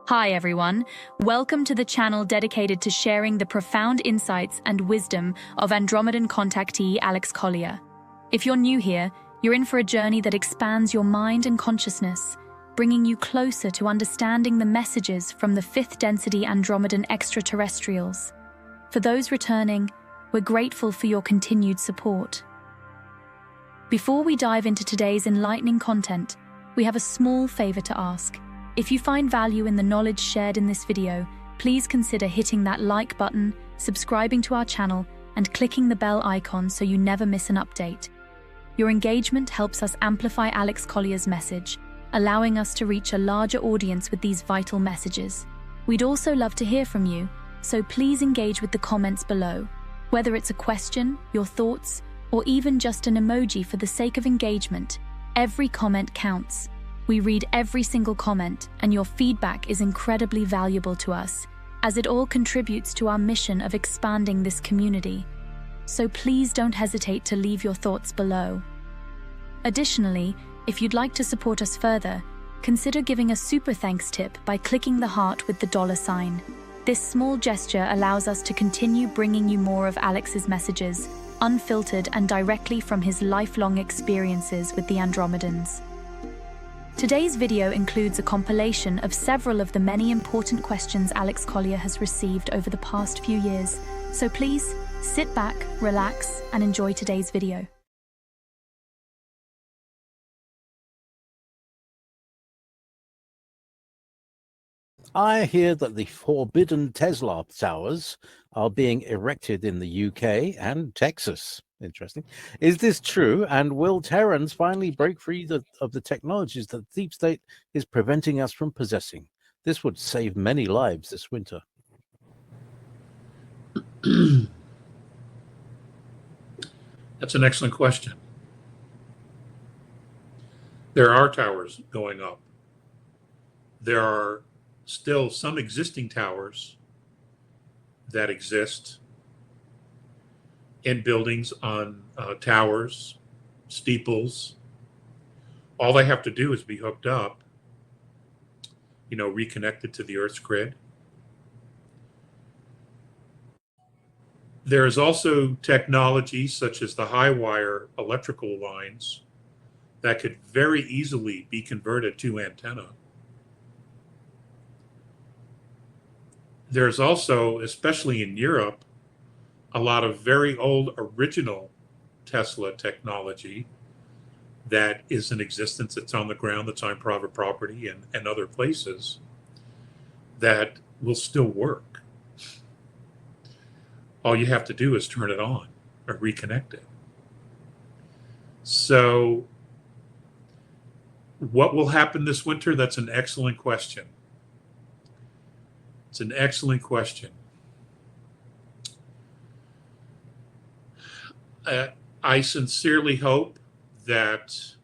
Hi everyone, welcome to the channel dedicated to sharing the profound insights and wisdom of Andromedan contactee Alex Collier. If you're new here, you're in for a journey that expands your mind and consciousness, bringing you closer to understanding the messages from the fifth density Andromedan extraterrestrials. For those returning, we're grateful for your continued support. Before we dive into today's enlightening content, we have a small favor to ask. If you find value in the knowledge shared in this video, please consider hitting that like button, subscribing to our channel, and clicking the bell icon so you never miss an update. Your engagement helps us amplify Alex Collier's message, allowing us to reach a larger audience with these vital messages. We'd also love to hear from you, so please engage with the comments below. Whether it's a question, your thoughts, or even just an emoji for the sake of engagement, every comment counts. We read every single comment, and your feedback is incredibly valuable to us, as it all contributes to our mission of expanding this community. So please don't hesitate to leave your thoughts below. Additionally, if you'd like to support us further, consider giving a super thanks tip by clicking the heart with the $sign. This small gesture allows us to continue bringing you more of Alex's messages, unfiltered and directly from his lifelong experiences with the Andromedans. Today's video includes a compilation of several of the many important questions Alex Collier has received over the past few years, so please sit back, relax, and enjoy today's video. I hear that the forbidden Tesla towers are being erected in the UK and Texas. Interesting. Is this true? And will Terrans finally break free of the technologies that the deep state is preventing us from possessing? This would save many lives this winter. That's an excellent question. There are towers going up. There are still some existing towers that exist in buildings, on towers, steeples. All they have to do is be hooked up, reconnected to the Earth's grid. There is also technology such as the high wire electrical lines that could very easily be converted to antenna. There's also, especially in Europe, a lot of very old original Tesla technology that is in existence, that's on the ground, that's on private property and other places that will still work. All you have to do is turn it on or reconnect it. So what will happen this winter? That's an excellent question. It's an excellent question. I sincerely hope that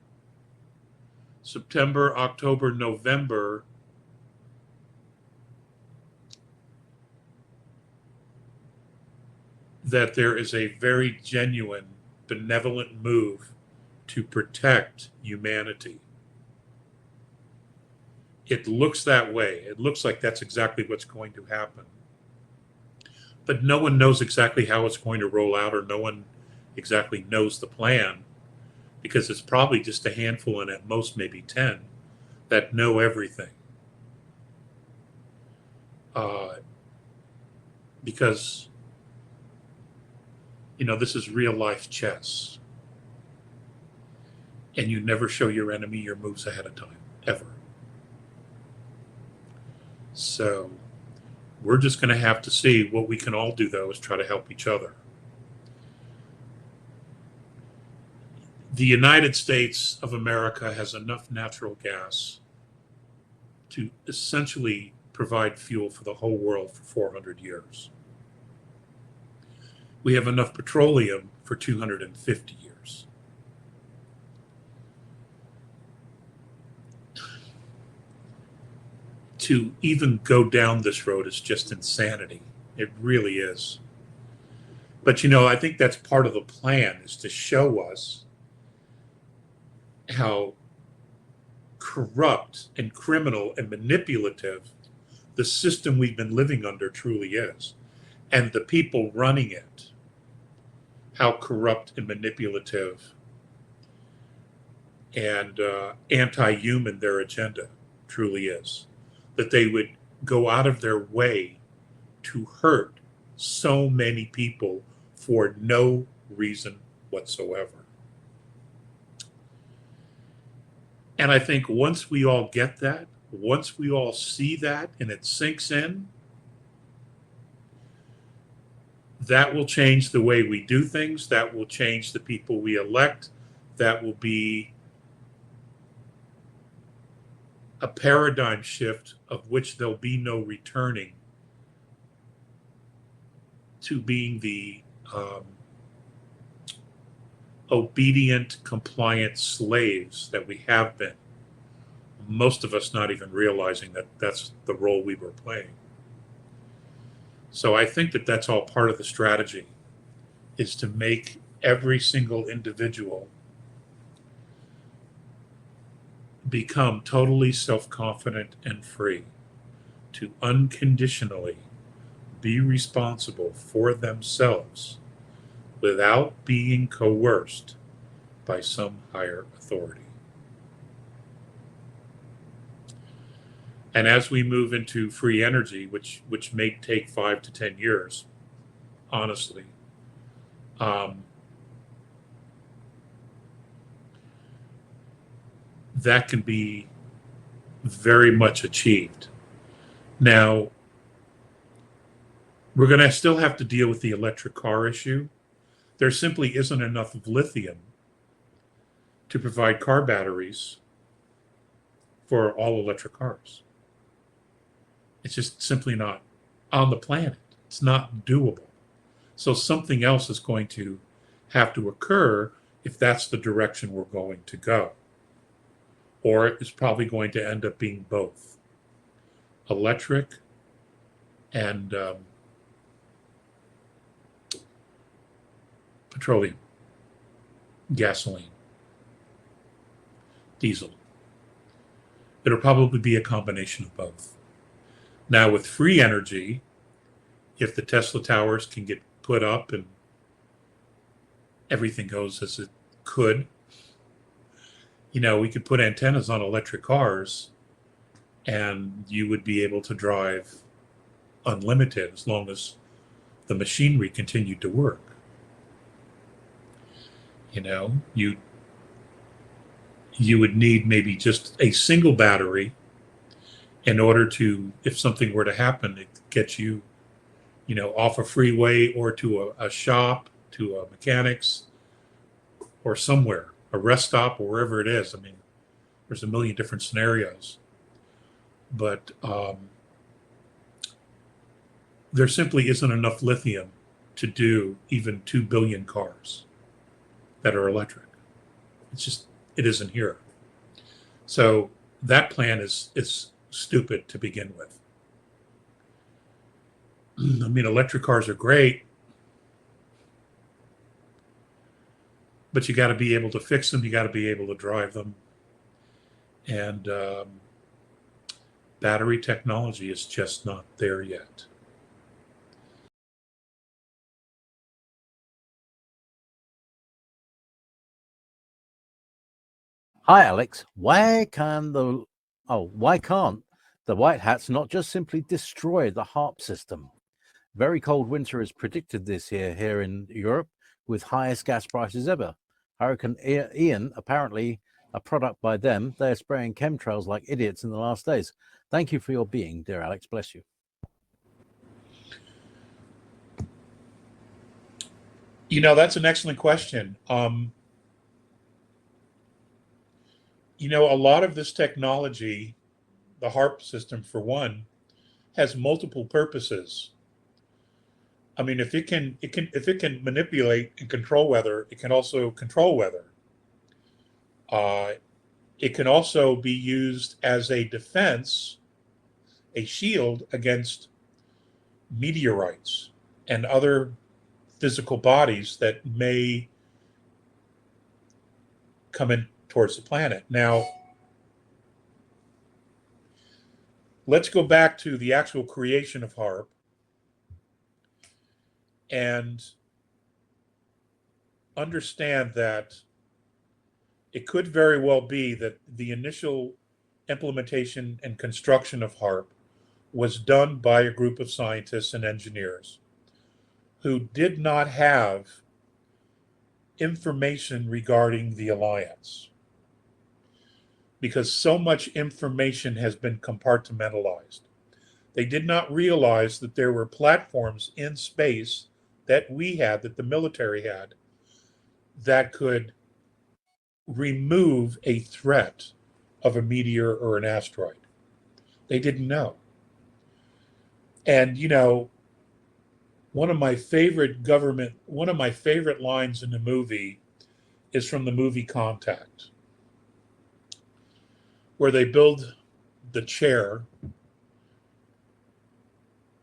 September, October, November that there is a very genuine, benevolent move to protect humanity. It looks that way. It looks like that's exactly what's going to happen. But no one knows exactly how it's going to roll out, or no one exactly knows the plan, because it's probably just a handful, and at most maybe 10, that know everything. Because, this is real life chess. And you never show your enemy your moves ahead of time, ever. So we're just going to have to see. What we can all do, though, is try to help each other. The United States of America has enough natural gas to essentially provide fuel for the whole world for 400 years. We have enough petroleum for 250 years. To even go down this road is just insanity. It really is. But, I think that's part of the plan, is to show us how corrupt and criminal and manipulative the system we've been living under truly is, and the people running it, how corrupt and manipulative and anti-human their agenda truly is. That they would go out of their way to hurt so many people for no reason whatsoever. And I think once we all get that, once we all see that and it sinks in, that will change the way we do things. That will change the people we elect. That will be a paradigm shift of which there'll be no returning to being the obedient, compliant slaves that we have been. Most of us not even realizing that that's the role we were playing. So I think that that's all part of the strategy, is to make every single individual become totally self-confident and free to unconditionally be responsible for themselves without being coerced by some higher authority. And as we move into free energy, which may take 5 to 10 years, honestly, that can be very much achieved. Now, we're going to still have to deal with the electric car issue. There simply isn't enough of lithium to provide car batteries for all electric cars. It's just simply not on the planet. It's not doable. So something else is going to have to occur if that's the direction we're going to go. Or it's probably going to end up being both electric and petroleum, gasoline, diesel. It'll probably be a combination of both. Now, with free energy, if the Tesla towers can get put up and everything goes as it could, we could put antennas on electric cars and you would be able to drive unlimited as long as the machinery continued to work. You would need maybe just a single battery in order to, if something were to happen, it gets you, off a freeway or to a shop, to a mechanics, or somewhere, a rest stop, or wherever it is. I mean, there's a million different scenarios. But there simply isn't enough lithium to do even 2 billion cars that are electric. It isn't here. So that plan is stupid to begin with. I mean, electric cars are great, but you got to be able to fix them. You got to be able to drive them. And battery technology is just not there yet. Hi, Alex. Why can't the White Hats not just simply destroy the HARP system? Very cold winter is predicted this year here in Europe, with highest gas prices ever. Hurricane Ian, apparently a product by them. They're spraying chemtrails like idiots in the last days. Thank you for your being, dear Alex. Bless you. That's an excellent question. A lot of this technology, the HARP system for one, has multiple purposes. I mean, if it can manipulate and control weather, it can also control weather. It can also be used as a defense, a shield against meteorites and other physical bodies that may come in towards the planet. Now, let's go back to the actual creation of HARP. And understand that it could very well be that the initial implementation and construction of HARP was done by a group of scientists and engineers who did not have information regarding the alliance, because so much information has been compartmentalized. They did not realize that there were platforms in space that we had, that the military had, that could remove a threat of a meteor or an asteroid. They didn't know. And, you know, one of my favorite lines in the movie is from the movie Contact, where they build the chair,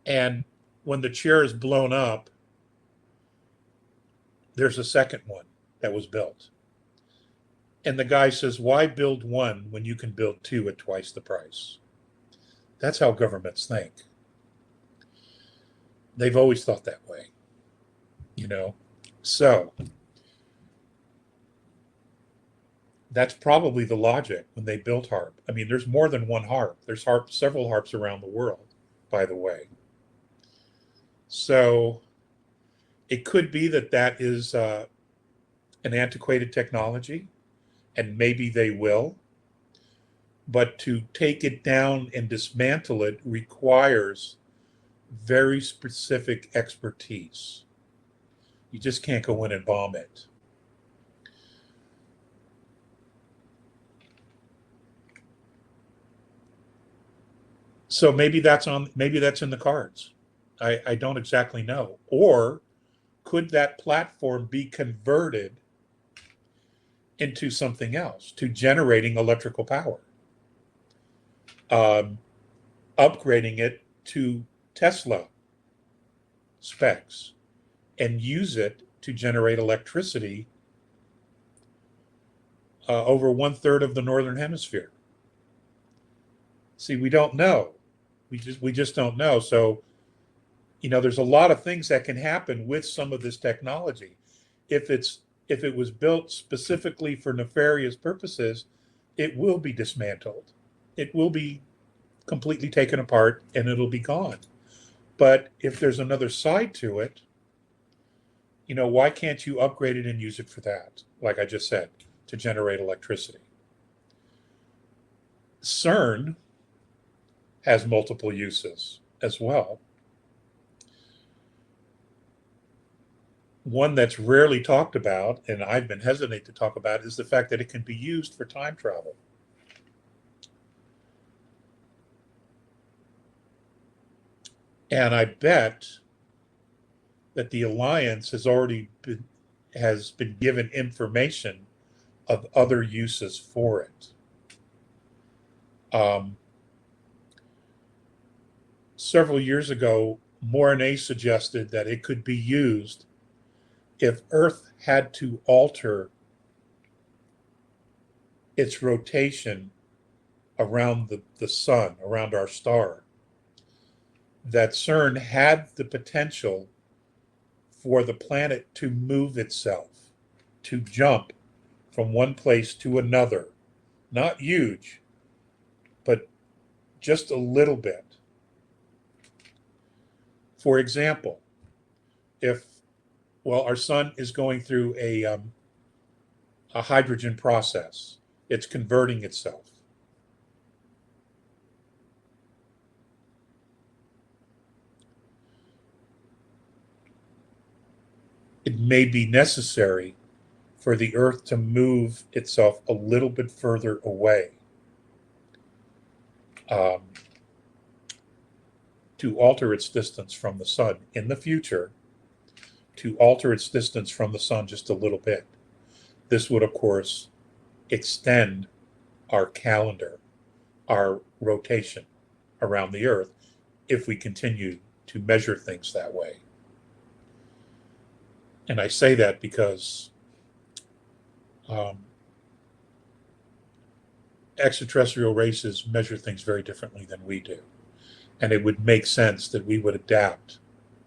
and when the chair is blown up, there's a second one that was built. And the guy says, why build one when you can build two at twice the price? That's how governments think. They've always thought that way, you know. So that's probably the logic when they built HARP. I mean, there's more than one HARP. There's several HARPs around the world, by the way. So it could be that that is an antiquated technology, and maybe they will. But to take it down and dismantle it requires very specific expertise. You just can't go in and bomb it. So maybe that's in the cards. I don't exactly know. Or could that platform be converted into something else, to generating electrical power? Upgrading it to Tesla specs and use it to generate electricity over 1/3 of the northern hemisphere. See, we don't know. We just don't know. So, you know, there's a lot of things that can happen with some of this technology. If it was built specifically for nefarious purposes, it will be dismantled. It will be completely taken apart and it'll be gone. But if there's another side to it, you know, why can't you upgrade it and use it for that? Like I just said, to generate electricity. CERN has multiple uses as well. One that's rarely talked about, and I've been hesitant to talk about, is the fact that it can be used for time travel. And I bet that the Alliance has been given information of other uses for it. Several years ago, Mornay suggested that it could be used if Earth had to alter its rotation around the sun, around our star, that CERN had the potential for the planet to move itself, to jump from one place to another. Not huge, but just a little bit. For example, our sun is going through a hydrogen process. It's converting itself. It may be necessary for the Earth to move itself a little bit further away to alter its distance from the sun in the future, to alter its distance from the sun just a little bit. This would, of course, extend our calendar, our rotation around the Earth, if we continue to measure things that way. And I say that because extraterrestrial races measure things very differently than we do. And it would make sense that we would adapt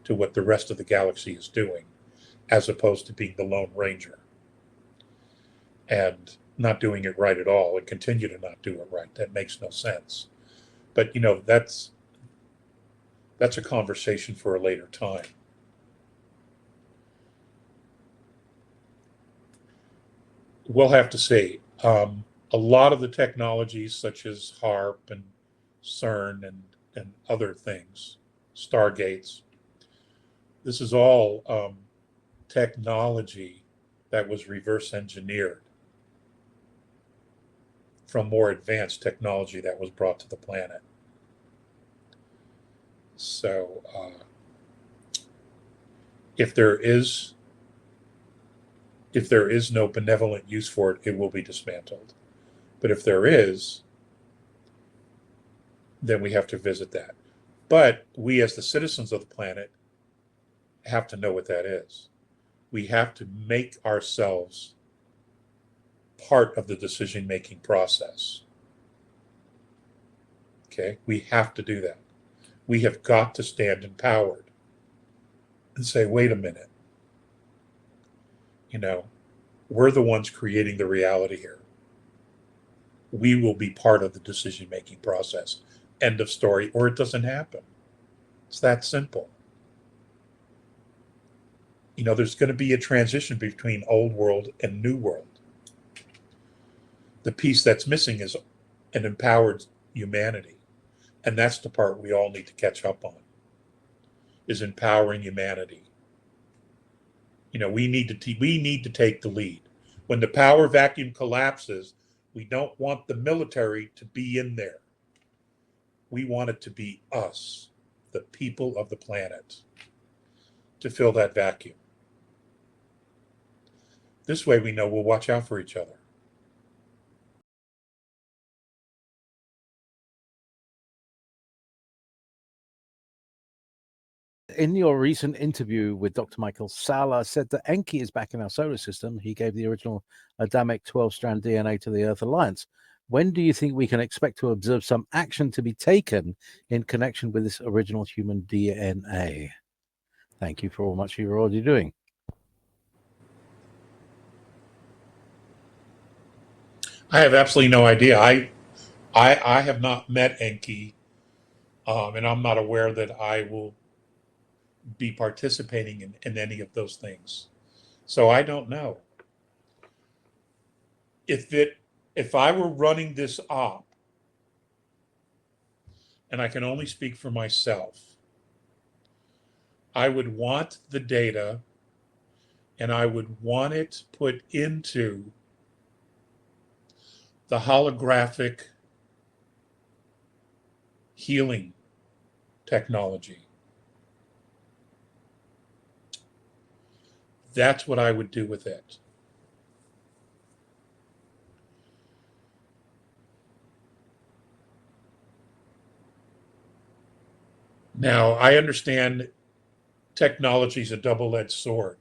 to what the rest of the galaxy is doing, as opposed to being the Lone Ranger and not doing it right at all and continue to not do it right. That makes no sense. But, that's a conversation for a later time. We'll have to see. A lot of the technologies, such as HARP and CERN and other things, Stargates, this is all technology that was reverse engineered from more advanced technology that was brought to the planet. So if there is no benevolent use for it, it will be dismantled. But if there is, then we have to visit that. But we, as the citizens of the planet, have to know what that is. We have to make ourselves part of the decision-making process. Okay? We have to do that. We have got to stand empowered and say, wait a minute. We're the ones creating the reality here. We will be part of the decision-making process. End of story, or it doesn't happen. It's that simple. There's going to be a transition between old world and new world. The piece that's missing is an empowered humanity. And that's the part we all need to catch up on, is empowering humanity. We need to take the lead. When the power vacuum collapses, we don't want the military to be in there. We want it to be us, the people of the planet, to fill that vacuum. This way we know we'll watch out for each other. In your recent interview with Dr. Michael Sala said that Enki is back in our solar system. He gave the original Adamic 12-strand DNA to the Earth Alliance. When do you think we can expect to observe some action to be taken in connection with this original human DNA? Thank you for all much you're already doing. I have absolutely no idea. I have not met Enki, and I'm not aware that I will be participating in any of those things. So I don't know. If I were running this op, and I can only speak for myself, I would want the data and I would want it put into the holographic healing technology. That's what I would do with it. Now, I understand technology is a double-edged sword.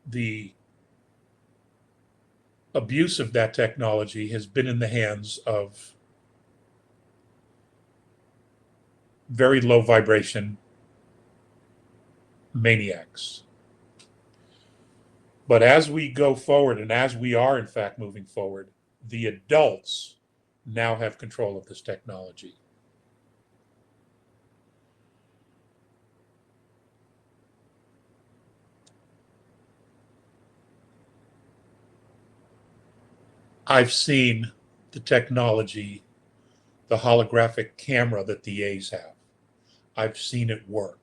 The abuse of that technology has been in the hands of very low vibration maniacs. But as we go forward, and as we are in fact moving forward, the adults now have control of this technology. I've seen the technology, the holographic camera that the A's have. I've seen it work.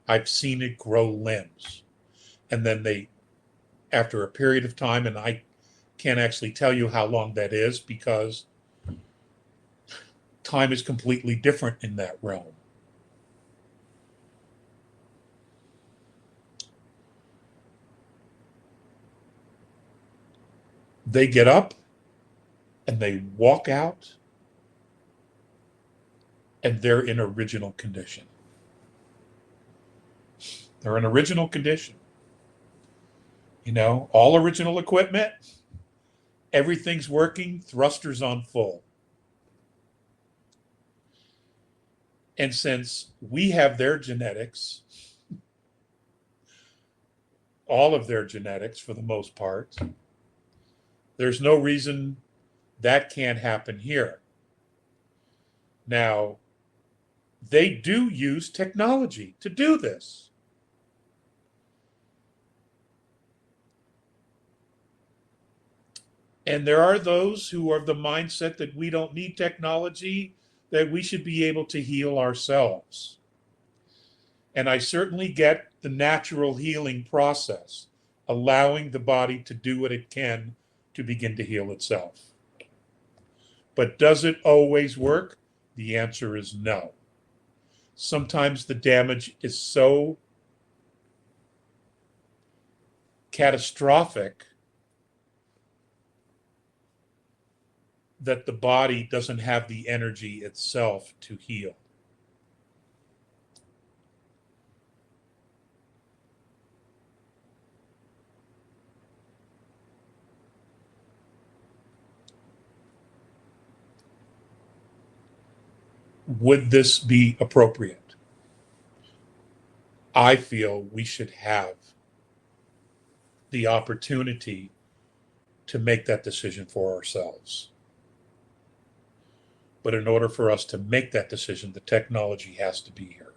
I've seen it grow limbs. And then they, after a period of time, and I can't actually tell you how long that is because time is completely different in that realm. They get up and they walk out and they're in original condition. They're in original condition. All original equipment, Everything's working, thrusters on full. And since we have their genetics, all of their genetics for the most part, there's no reason that can't happen here. Now, they do use technology to do this. And there are those who are of the mindset that we don't need technology, that we should be able to heal ourselves. And I certainly get the natural healing process, allowing the body to do what it can to begin to heal itself. But does it always work? The answer is no. Sometimes the damage is so catastrophic that the body doesn't have the energy itself to heal. Would this be appropriate? I feel we should have the opportunity to make that decision for ourselves. But in order for us to make that decision, the technology has to be here.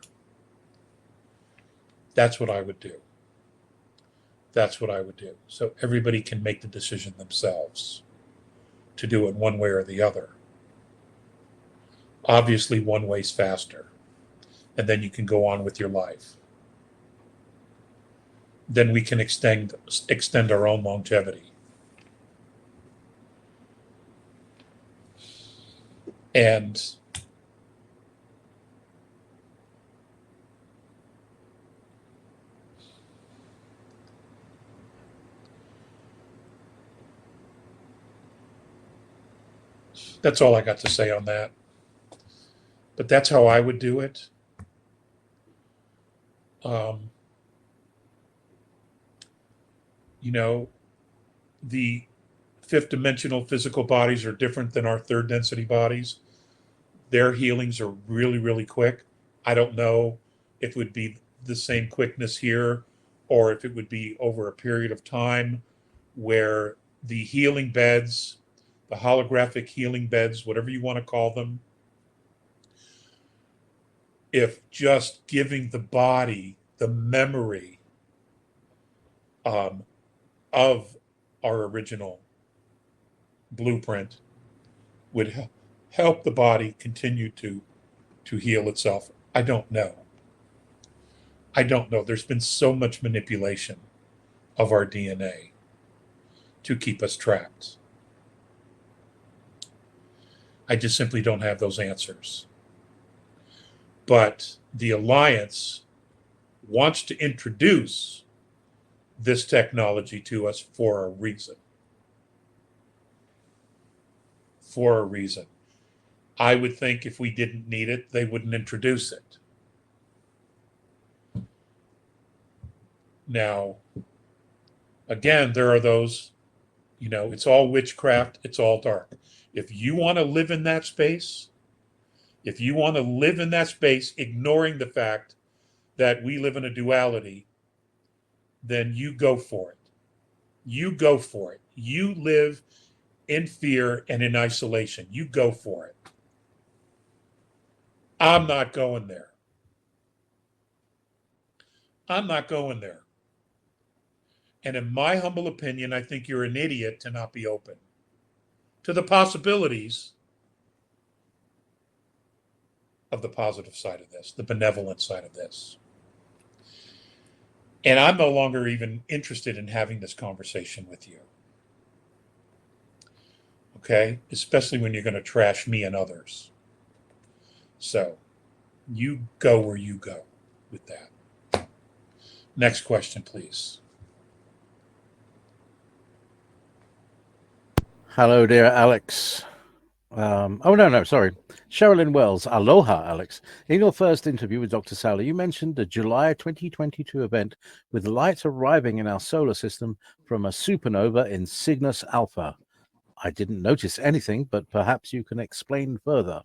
That's what I would do. That's what I would do. So everybody can make the decision themselves to do it one way or the other. Obviously, one way's faster, and then you can go on with your life. Then we can extend our own longevity. And that's all I got to say on that. But that's how I would do it. You know, the fifth dimensional physical bodies are different than our third density bodies. Their healings are really, really quick. I don't know if it would be the same quickness here or if it would be over a period of time where the healing beds, the holographic healing beds, whatever you want to call them, if just giving the body the memory of our original blueprint would help the body continue to heal itself. I don't know. There's been so much manipulation of our DNA to keep us trapped. I just simply don't have those answers. But the Alliance wants to introduce this technology to us for a reason. For a reason. I would think if we didn't need it, they wouldn't introduce it. Now, again, there are those, it's all witchcraft, it's all dark. If you want to live in that space, ignoring the fact that we live in a duality, then you go for it. You go for it. You live in fear and in isolation. You go for it. I'm not going there. I'm not going there. And in my humble opinion, I think you're an idiot to not be open to the possibilities of the positive side of this, the benevolent side of this. And I'm no longer even interested in having this conversation with you. Okay? Especially when you're going to trash me and others. So you go where you go with that. Next question, please. Hello, dear Alex. Sorry. Sherilyn Wells. Aloha, Alex. In your first interview with Dr. Sally, you mentioned the July 2022 event with light arriving in our solar system from a supernova in Cygnus Alpha. I didn't notice anything, but perhaps you can explain further.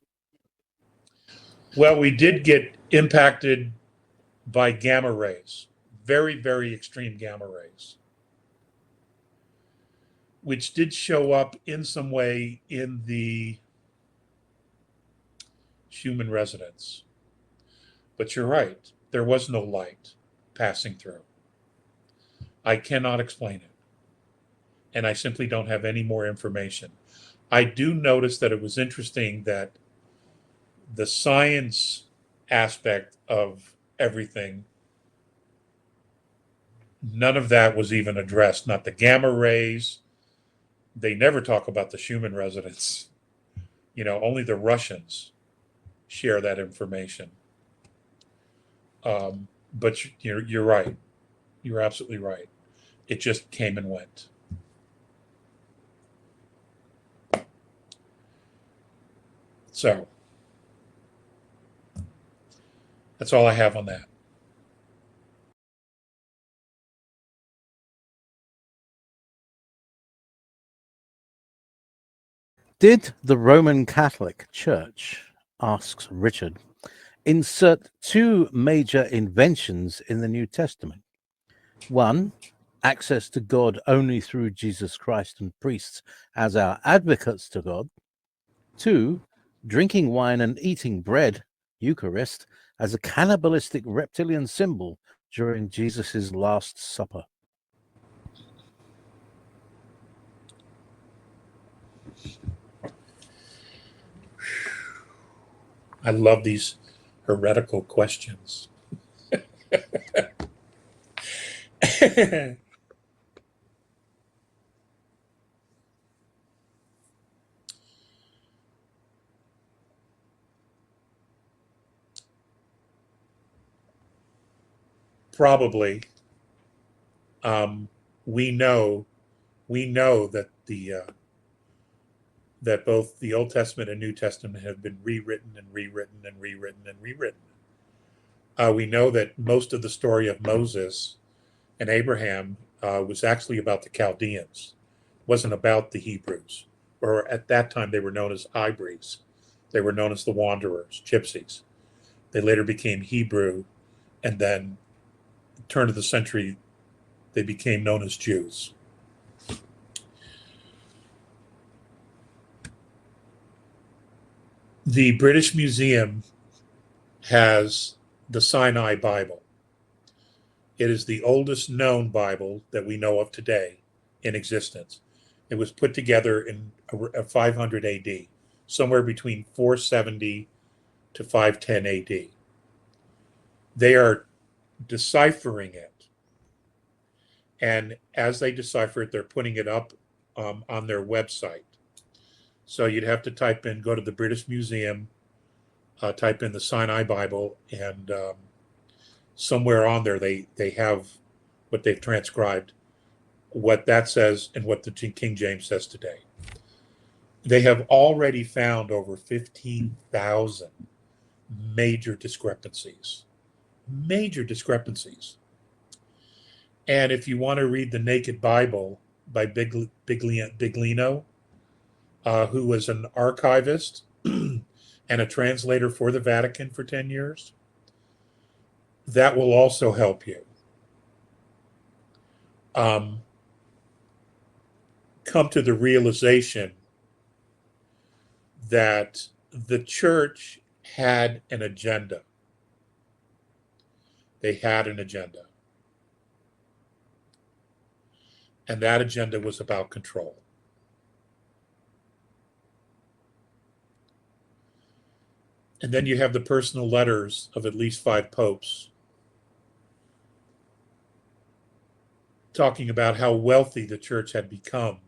Well, we did get impacted by gamma rays, very, very extreme gamma rays, which did show up in some way in the human residence. But you're right, there was no light passing through. I cannot explain it, and I simply don't have any more information. I do notice that it was interesting that the science aspect of everything, none of that was even addressed. Not the gamma rays. They never talk about the Schumann resonance. Only the Russians share that information. But you're right. You're absolutely right. It just came and went. So that's all I have on that. Did the Roman Catholic Church, asks Richard, insert two major inventions in the New Testament? One, access to God only through Jesus Christ and priests as our advocates to God. Two, drinking wine and eating bread, Eucharist, as a cannibalistic reptilian symbol during Jesus' Last Supper. I love these heretical questions. Probably. We know that that both the Old Testament and New Testament have been rewritten and rewritten and rewritten and rewritten. We know that most of the story of Moses and Abraham was actually about the Chaldeans. It wasn't about the Hebrews, or at that time they were known as Ibris. They were known as the Wanderers, Gypsies. They later became Hebrew, and then turn of the century, they became known as Jews. The British Museum has the Sinai Bible. It is the oldest known Bible that we know of today in existence. It was put together in 500 AD, somewhere between 470 to 510 AD. They are deciphering it. And as they decipher it, they're putting it up on their website. So you'd have to go to the British Museum, type in the Sinai Bible, and somewhere on there they have what they've transcribed, what that says and what the King James says today. They have already found over 15,000 major discrepancies. Major discrepancies. And if you want to read the Naked Bible by Biglino, who was an archivist and a translator for the Vatican for 10 years, that will also help you come to the realization that the church had an agenda. They had an agenda. And that agenda was about control. And then you have the personal letters of at least 5 popes talking about how wealthy the church had become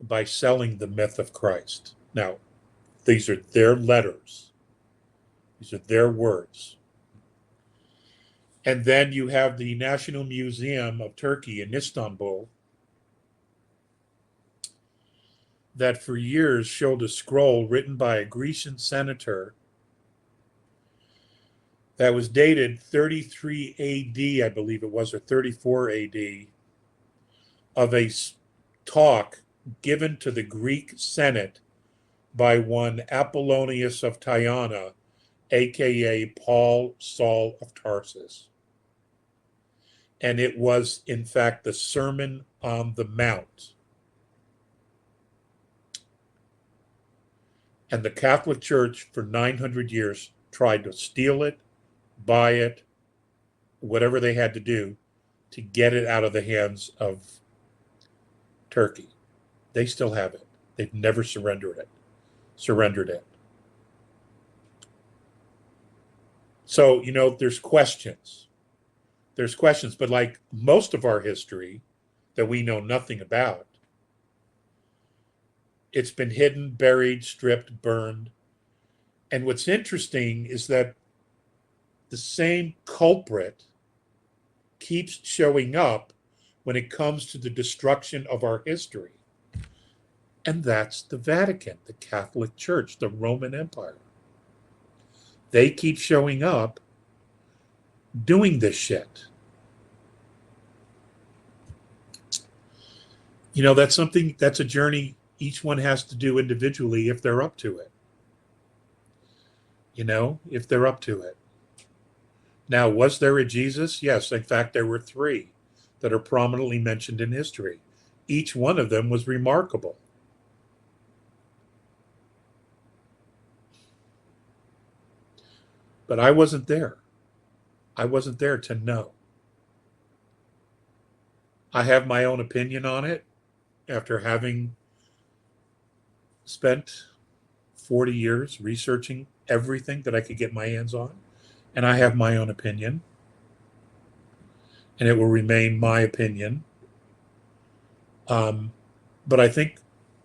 by selling the myth of Christ. Now, these are their letters. These are their words. And then you have the National Museum of Turkey in Istanbul that for years showed a scroll written by a Grecian senator that was dated 33 AD, I believe it was, or 34 AD, of a talk given to the Greek Senate by one Apollonius of Tyana, aka Paul Saul of Tarsus. And it was, in fact, the Sermon on the Mount. And the Catholic Church for 900 years tried to steal it, buy it, whatever they had to do to get it out of the hands of Turkey. They still have it. They've never surrendered it. So, there's questions. But like most of our history that we know nothing about, it's been hidden, buried, stripped, burned. And what's interesting is that the same culprit keeps showing up when it comes to the destruction of our history. And that's the Vatican, the Catholic Church, the Roman Empire. They keep showing up doing this shit. That's a journey each one has to do individually if they're up to it. If they're up to it. Now, was there a Jesus? Yes. In fact, there were 3 that are prominently mentioned in history. Each one of them was remarkable. But I wasn't there. I wasn't there to know. I have my own opinion on it after having spent 40 years researching everything that I could get my hands on. And I have my own opinion. And it will remain my opinion. But I think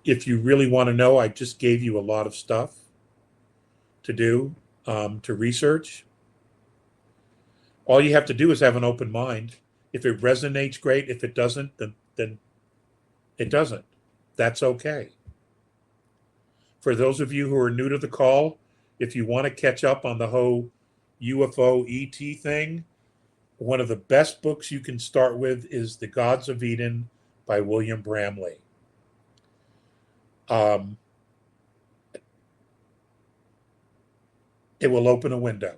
if you really want to know, I just gave you a lot of stuff to do, to research. All you have to do is have an open mind. If it resonates, great. If it doesn't, then it doesn't. That's okay. For those of you who are new to the call, if you want to catch up on the whole UFO ET thing, one of the best books you can start with is The Gods of Eden by William Bramley. It will open a window.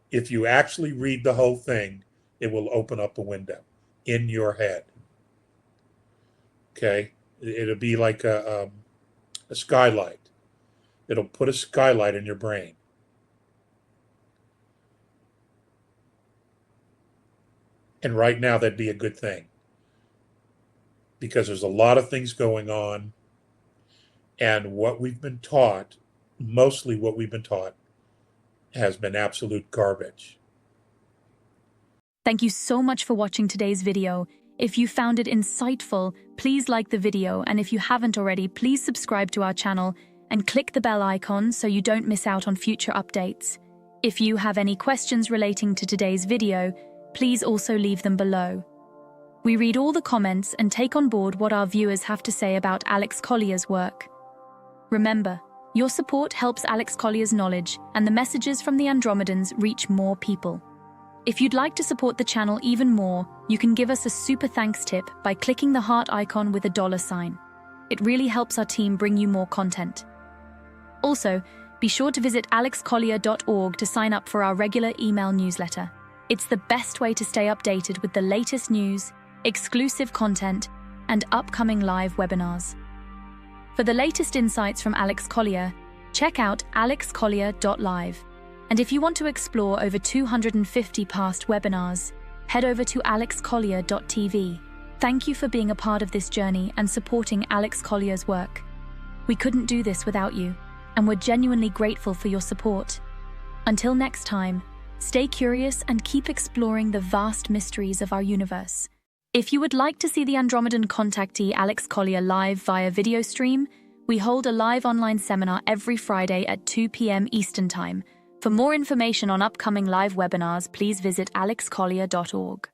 If you actually read the whole thing, it will open up a window in your head. Okay? It'll be like a skylight. It'll put a skylight in your brain. And right now, that'd be a good thing. Because there's a lot of things going on. And what we've been taught, mostly what we've been taught, has been absolute garbage. Thank you so much for watching today's video. If you found it insightful, please like the video, and if you haven't already, please subscribe to our channel and click the bell icon so you don't miss out on future updates. If you have any questions relating to today's video, please also leave them below. We read all the comments and take on board what our viewers have to say about Alex Collier's work. Remember, your support helps Alex Collier's knowledge and the messages from the Andromedans reach more people. If you'd like to support the channel even more, you can give us a super thanks tip by clicking the heart icon with a $sign. It really helps our team bring you more content. Also, be sure to visit alexcollier.org to sign up for our regular email newsletter. It's the best way to stay updated with the latest news, exclusive content, and upcoming live webinars. For the latest insights from Alex Collier, check out alexcollier.live. And if you want to explore over 250 past webinars, head over to alexcollier.tv. Thank you for being a part of this journey and supporting Alex Collier's work. We couldn't do this without you, and we're genuinely grateful for your support. Until next time, stay curious and keep exploring the vast mysteries of our universe. If you would like to see the Andromedan contactee Alex Collier live via video stream, we hold a live online seminar every Friday at 2 p.m. Eastern Time. For more information on upcoming live webinars, please visit alexcollier.org.